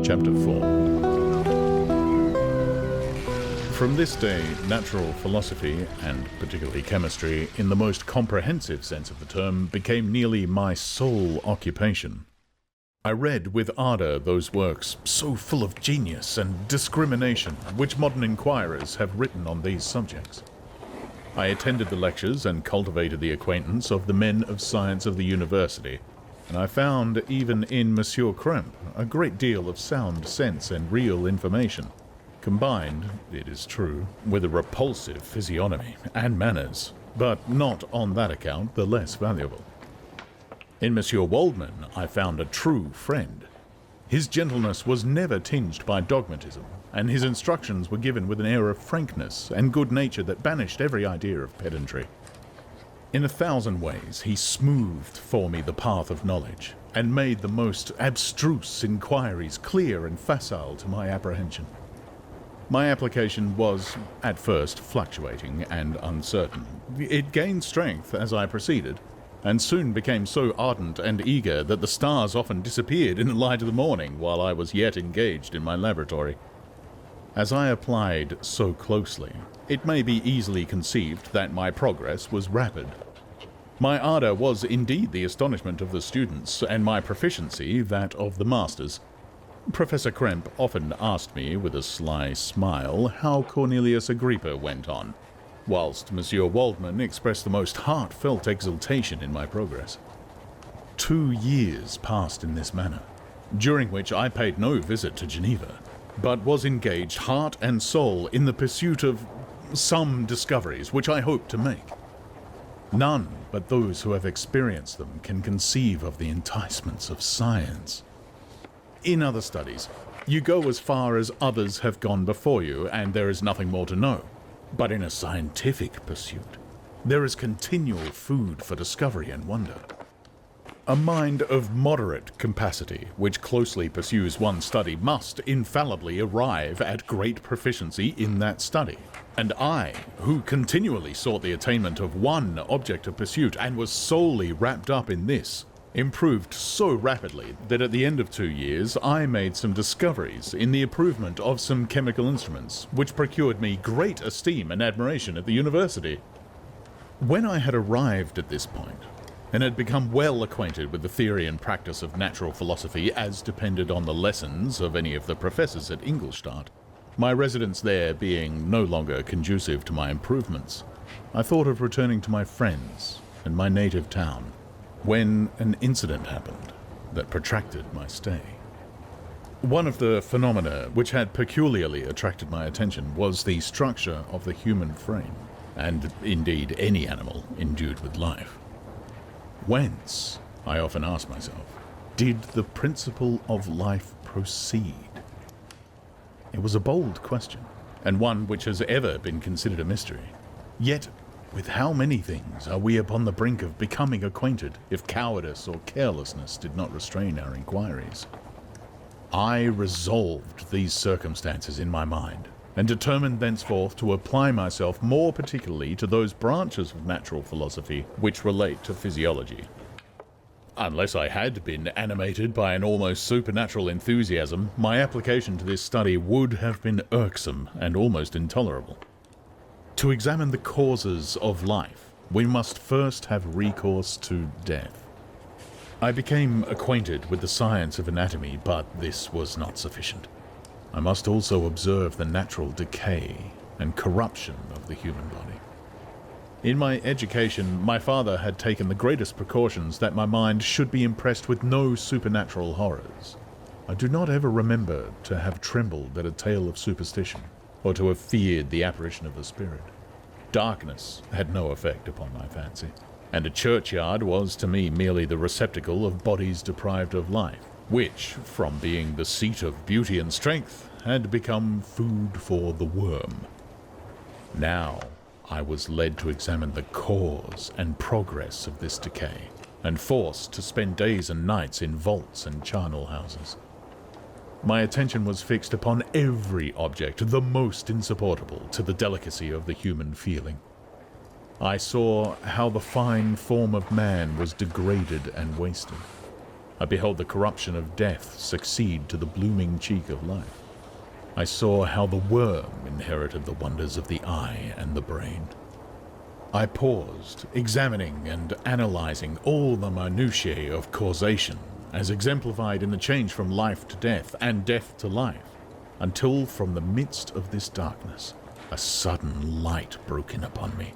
Chapter 4. From this day, natural philosophy, and particularly chemistry, in the most comprehensive sense of the term, became nearly my sole occupation. I read with ardour those works so full of genius and discrimination which modern inquirers have written on these subjects. I attended the lectures and cultivated the acquaintance of the men of science of the university, and I found even in Monsieur Krempe a great deal of sound sense and real information, combined, it is true, with a repulsive physiognomy and manners, but not on that account the less valuable. In Monsieur Waldman I found a true friend. His gentleness was never tinged by dogmatism, and his instructions were given with an air of frankness and good nature that banished every idea of pedantry. In 1,000 ways he smoothed for me the path of knowledge, and made the most abstruse inquiries clear and facile to my apprehension. My application was, at first, fluctuating and uncertain. It gained strength as I proceeded, and soon became so ardent and eager that the stars often disappeared in the light of the morning while I was yet engaged in my laboratory. As I applied so closely, it may be easily conceived that my progress was rapid. My ardour was indeed the astonishment of the students, and my proficiency that of the masters. Professor Krempe often asked me with a sly smile how Cornelius Agrippa went on, whilst Monsieur Waldman expressed the most heartfelt exultation in my progress. 2 years passed in this manner, during which I paid no visit to Geneva, but was engaged heart and soul in the pursuit of some discoveries which I hoped to make. None but those who have experienced them can conceive of the enticements of science. In other studies, you go as far as others have gone before you, and there is nothing more to know. But in a scientific pursuit, there is continual food for discovery and wonder. A mind of moderate capacity, which closely pursues one study, must infallibly arrive at great proficiency in that study. And I, who continually sought the attainment of one object of pursuit and was solely wrapped up in this, improved so rapidly that at the end of 2 years I made some discoveries in the improvement of some chemical instruments, which procured me great esteem and admiration at the university. When I had arrived at this point, and had become well acquainted with the theory and practice of natural philosophy as depended on the lessons of any of the professors at Ingolstadt, my residence there being no longer conducive to my improvements, I thought of returning to my friends and my native town, when an incident happened that protracted my stay. One of the phenomena which had peculiarly attracted my attention was the structure of the human frame, and indeed any animal endued with life. Whence, I often ask myself, did the principle of life proceed? It was a bold question, and one which has ever been considered a mystery. Yet, with how many things are we upon the brink of becoming acquainted if cowardice or carelessness did not restrain our inquiries? I resolved these circumstances in my mind, and determined thenceforth to apply myself more particularly to those branches of natural philosophy which relate to physiology. Unless I had been animated by an almost supernatural enthusiasm, my application to this study would have been irksome and almost intolerable. To examine the causes of life, we must first have recourse to death. I became acquainted with the science of anatomy, but this was not sufficient. I must also observe the natural decay and corruption of the human body. In my education, my father had taken the greatest precautions that my mind should be impressed with no supernatural horrors. I do not ever remember to have trembled at a tale of superstition, or to have feared the apparition of the spirit. Darkness had no effect upon my fancy, and a churchyard was to me merely the receptacle of bodies deprived of life, which, from being the seat of beauty and strength, had become food for the worm. Now I was led to examine the cause and progress of this decay, and forced to spend days and nights in vaults and charnel houses. My attention was fixed upon every object the most insupportable to the delicacy of the human feeling. I saw how the fine form of man was degraded and wasted. I beheld the corruption of death succeed to the blooming cheek of life. I saw how the worm inherited the wonders of the eye and the brain. I paused, examining and analyzing all the minutiae of causation, as exemplified in the change from life to death and death to life, until from the midst of this darkness, a sudden light broke in upon me.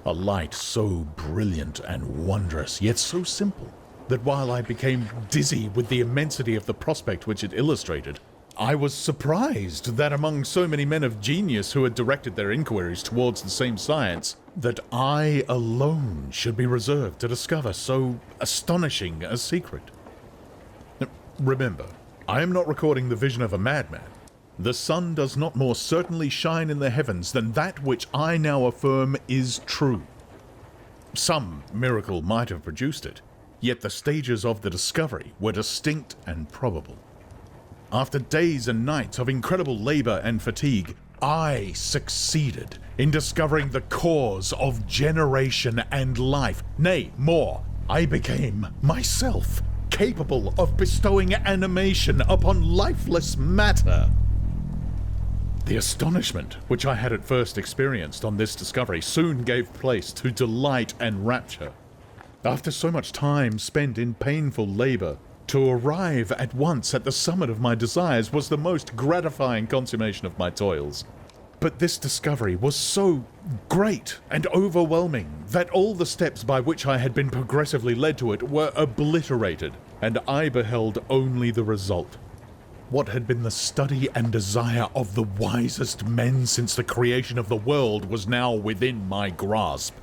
A light so brilliant and wondrous, yet so simple, that while I became dizzy with the immensity of the prospect which it illustrated, I was surprised that among so many men of genius who had directed their inquiries towards the same science, that I alone should be reserved to discover so astonishing a secret. Remember, I am not recording the vision of a madman. The sun does not more certainly shine in the heavens than that which I now affirm is true. Some miracle might have produced it, yet the stages of the discovery were distinct and probable. After days and nights of incredible labor and fatigue, I succeeded in discovering the cause of generation and life. Nay, more, I became myself capable of bestowing animation upon lifeless matter. The astonishment which I had at first experienced on this discovery soon gave place to delight and rapture. After so much time spent in painful labor, to arrive at once at the summit of my desires was the most gratifying consummation of my toils. But this discovery was so great and overwhelming that all the steps by which I had been progressively led to it were obliterated, and I beheld only the result. What had been the study and desire of the wisest men since the creation of the world was now within my grasp.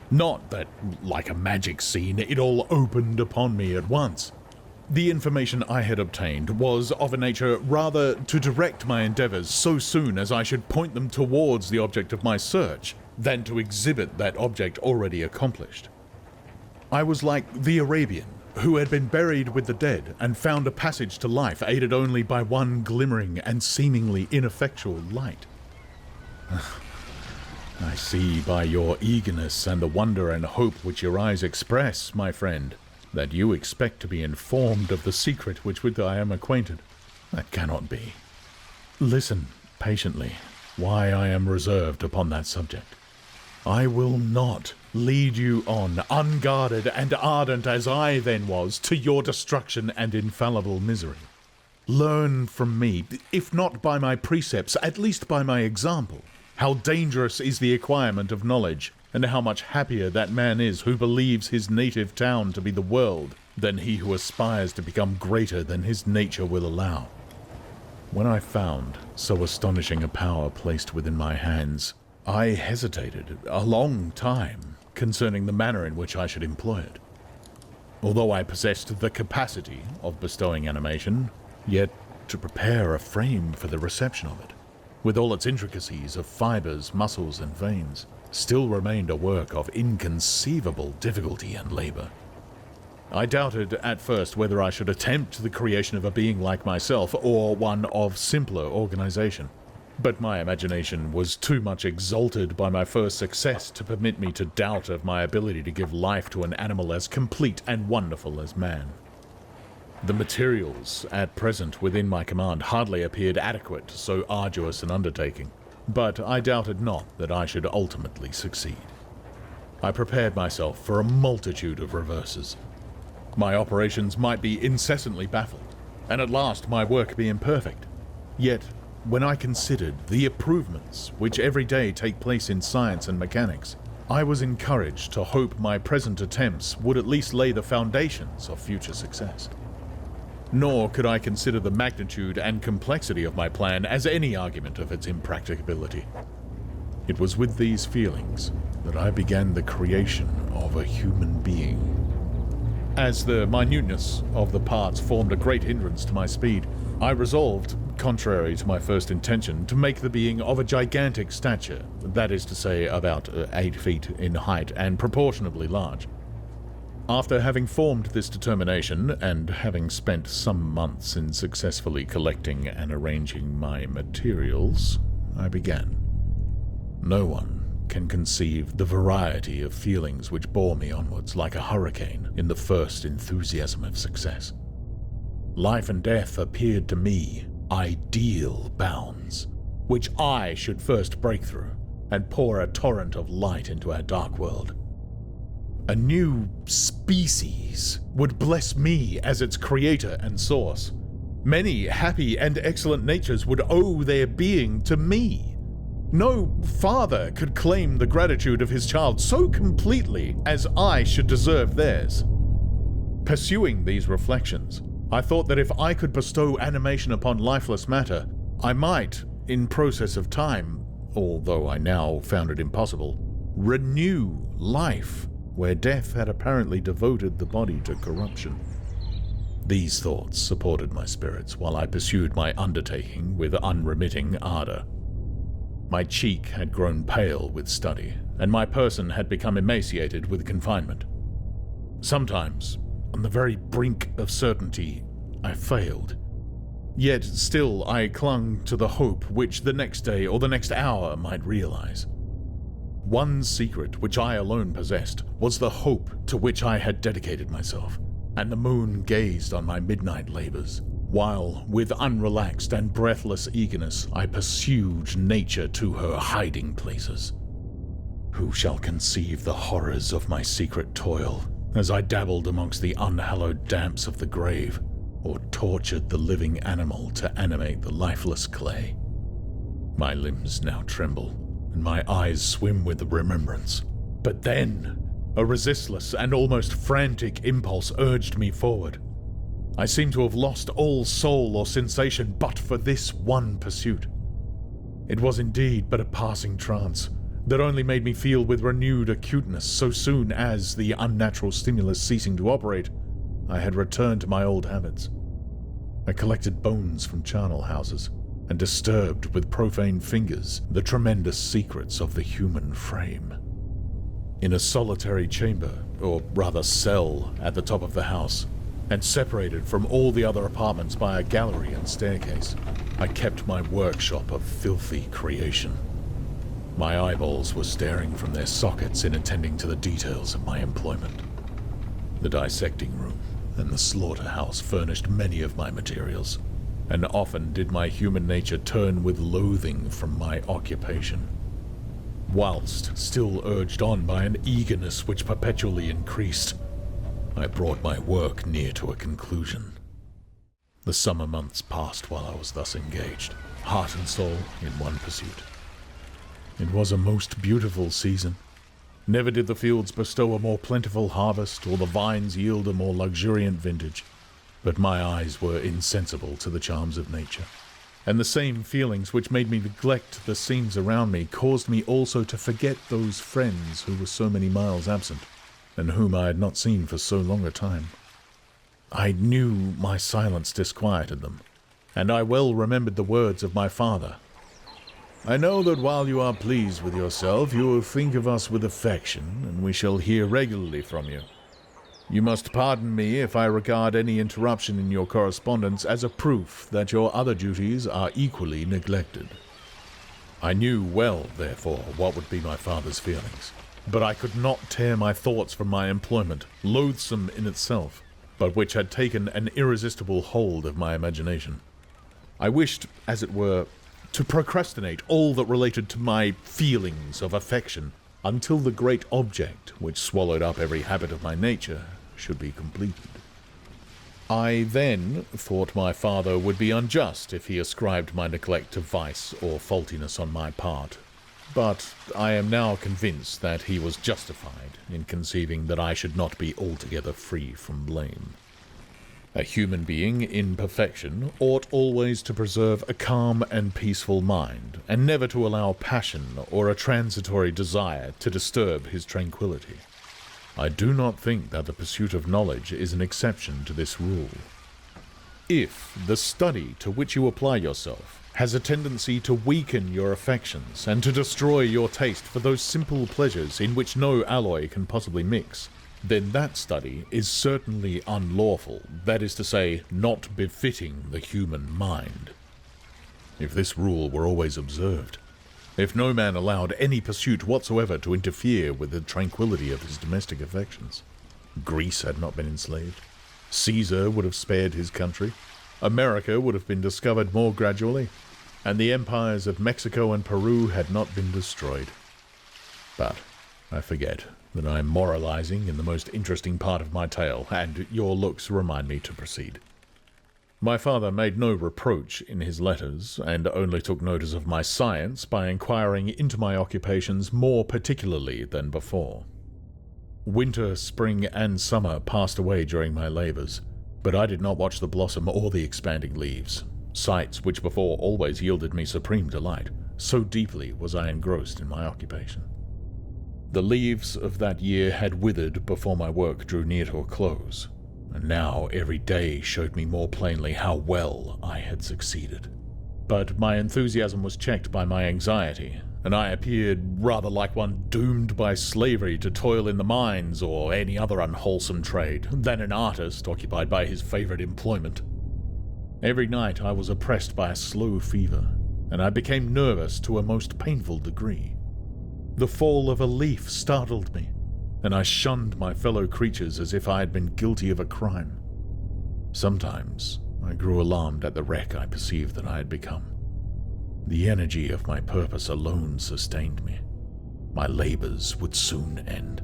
Not that, like a magic scene, it all opened upon me at once. The information I had obtained was of a nature rather to direct my endeavors so soon as I should point them towards the object of my search, than to exhibit that object already accomplished. I was like the Arabian, who had been buried with the dead and found a passage to life aided only by one glimmering and seemingly ineffectual light. I see by your eagerness and the wonder and hope which your eyes express, my friend, that you expect to be informed of the secret with I am acquainted. That cannot be. Listen patiently why I am reserved upon that subject. I will not lead you on, unguarded and ardent as I then was, to your destruction and infallible misery. Learn from me, if not by my precepts, at least by my example, how dangerous is the acquirement of knowledge, and how much happier that man is who believes his native town to be the world, than he who aspires to become greater than his nature will allow. When I found so astonishing a power placed within my hands, I hesitated a long time concerning the manner in which I should employ it. Although I possessed the capacity of bestowing animation, yet to prepare a frame for the reception of it, with all its intricacies of fibers, muscles, and veins, still remained a work of inconceivable difficulty and labor. I doubted at first whether I should attempt the creation of a being like myself or one of simpler organization, but my imagination was too much exalted by my first success to permit me to doubt of my ability to give life to an animal as complete and wonderful as man. The materials at present within my command hardly appeared adequate to so arduous an undertaking, but I doubted not that I should ultimately succeed. I prepared myself for a multitude of reverses. My operations might be incessantly baffled, and at last my work be imperfect. Yet, when I considered the improvements which every day take place in science and mechanics, I was encouraged to hope my present attempts would at least lay the foundations of future success. Nor could I consider the magnitude and complexity of my plan as any argument of its impracticability. It was with these feelings that I began the creation of a human being. As the minuteness of the parts formed a great hindrance to my speed, I resolved, contrary to my first intention, to make the being of a gigantic stature, that is to say, about 8 feet in height and proportionably large. After having formed this determination, and having spent some months in successfully collecting and arranging my materials, I began. No one can conceive the variety of feelings which bore me onwards like a hurricane in the first enthusiasm of success. Life and death appeared to me ideal bounds, which I should first break through and pour a torrent of light into our dark world. A new species would bless me as its creator and source. Many happy and excellent natures would owe their being to me. No father could claim the gratitude of his child so completely as I should deserve theirs. Pursuing these reflections, I thought that if I could bestow animation upon lifeless matter, I might, in process of time, although I now found it impossible, renew life where death had apparently devoted the body to corruption. These thoughts supported my spirits while I pursued my undertaking with unremitting ardor. My cheek had grown pale with study, and my person had become emaciated with confinement. Sometimes, on the very brink of certainty, I failed. Yet still I clung to the hope which the next day or the next hour might realize. One secret which I alone possessed was the hope to which I had dedicated myself, and the moon gazed on my midnight labors, while, with unrelaxed and breathless eagerness, I pursued nature to her hiding places. Who shall conceive the horrors of my secret toil, as I dabbled amongst the unhallowed damps of the grave, or tortured the living animal to animate the lifeless clay? My limbs now tremble, and my eyes swim with the remembrance. But then, a resistless and almost frantic impulse urged me forward. I seemed to have lost all soul or sensation but for this one pursuit. It was indeed but a passing trance that only made me feel with renewed acuteness so soon as, the unnatural stimulus ceasing to operate, I had returned to my old habits. I collected bones from charnel houses and disturbed with profane fingers the tremendous secrets of the human frame. In a solitary chamber, or rather cell, at the top of the house, and separated from all the other apartments by a gallery and staircase, I kept my workshop of filthy creation. My eyeballs were staring from their sockets in attending to the details of my employment. The dissecting room and the slaughterhouse furnished many of my materials, and often did my human nature turn with loathing from my occupation. Whilst still urged on by an eagerness which perpetually increased, I brought my work near to a conclusion. The summer months passed while I was thus engaged, heart and soul in one pursuit. It was a most beautiful season. Never did the fields bestow a more plentiful harvest, or the vines yield a more luxuriant vintage. But my eyes were insensible to the charms of nature, and the same feelings which made me neglect the scenes around me caused me also to forget those friends who were so many miles absent, and whom I had not seen for so long a time. I knew my silence disquieted them, and I well remembered the words of my father. "I know that while you are pleased with yourself, you will think of us with affection, and we shall hear regularly from you. You must pardon me if I regard any interruption in your correspondence as a proof that your other duties are equally neglected." I knew well, therefore, what would be my father's feelings, but I could not tear my thoughts from my employment, loathsome in itself, but which had taken an irresistible hold of my imagination. I wished, as it were, to procrastinate all that related to my feelings of affection until the great object, which swallowed up every habit of my nature, should be completed. I then thought my father would be unjust if he ascribed my neglect to vice or faultiness on my part, but I am now convinced that he was justified in conceiving that I should not be altogether free from blame. A human being in perfection ought always to preserve a calm and peaceful mind, and never to allow passion or a transitory desire to disturb his tranquillity. I do not think that the pursuit of knowledge is an exception to this rule. If the study to which you apply yourself has a tendency to weaken your affections and to destroy your taste for those simple pleasures in which no alloy can possibly mix, then that study is certainly unlawful, that is to say, not befitting the human mind. If this rule were always observed, if no man allowed any pursuit whatsoever to interfere with the tranquility of his domestic affections. Greece had not been enslaved. Caesar would have spared his country. America would have been discovered more gradually, and the empires of Mexico and Peru had not been destroyed. But I forget that I am moralizing in the most interesting part of my tale, and your looks remind me to proceed. My father made no reproach in his letters, and only took notice of my science by inquiring into my occupations more particularly than before. Winter, spring, and summer passed away during my labors, but I did not watch the blossom or the expanding leaves, sights which before always yielded me supreme delight, so deeply was I engrossed in my occupation. The leaves of that year had withered before my work drew near to a close, and now every day showed me more plainly how well I had succeeded. But my enthusiasm was checked by my anxiety, and I appeared rather like one doomed by slavery to toil in the mines or any other unwholesome trade, than an artist occupied by his favorite employment. Every night I was oppressed by a slow fever, and I became nervous to a most painful degree. The fall of a leaf startled me, and I shunned my fellow creatures as if I had been guilty of a crime. Sometimes I grew alarmed at the wreck I perceived that I had become. The energy of my purpose alone sustained me. My labors would soon end,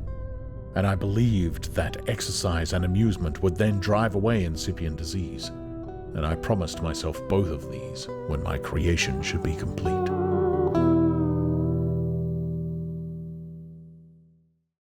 and I believed that exercise and amusement would then drive away incipient disease, and I promised myself both of these when my creation should be complete.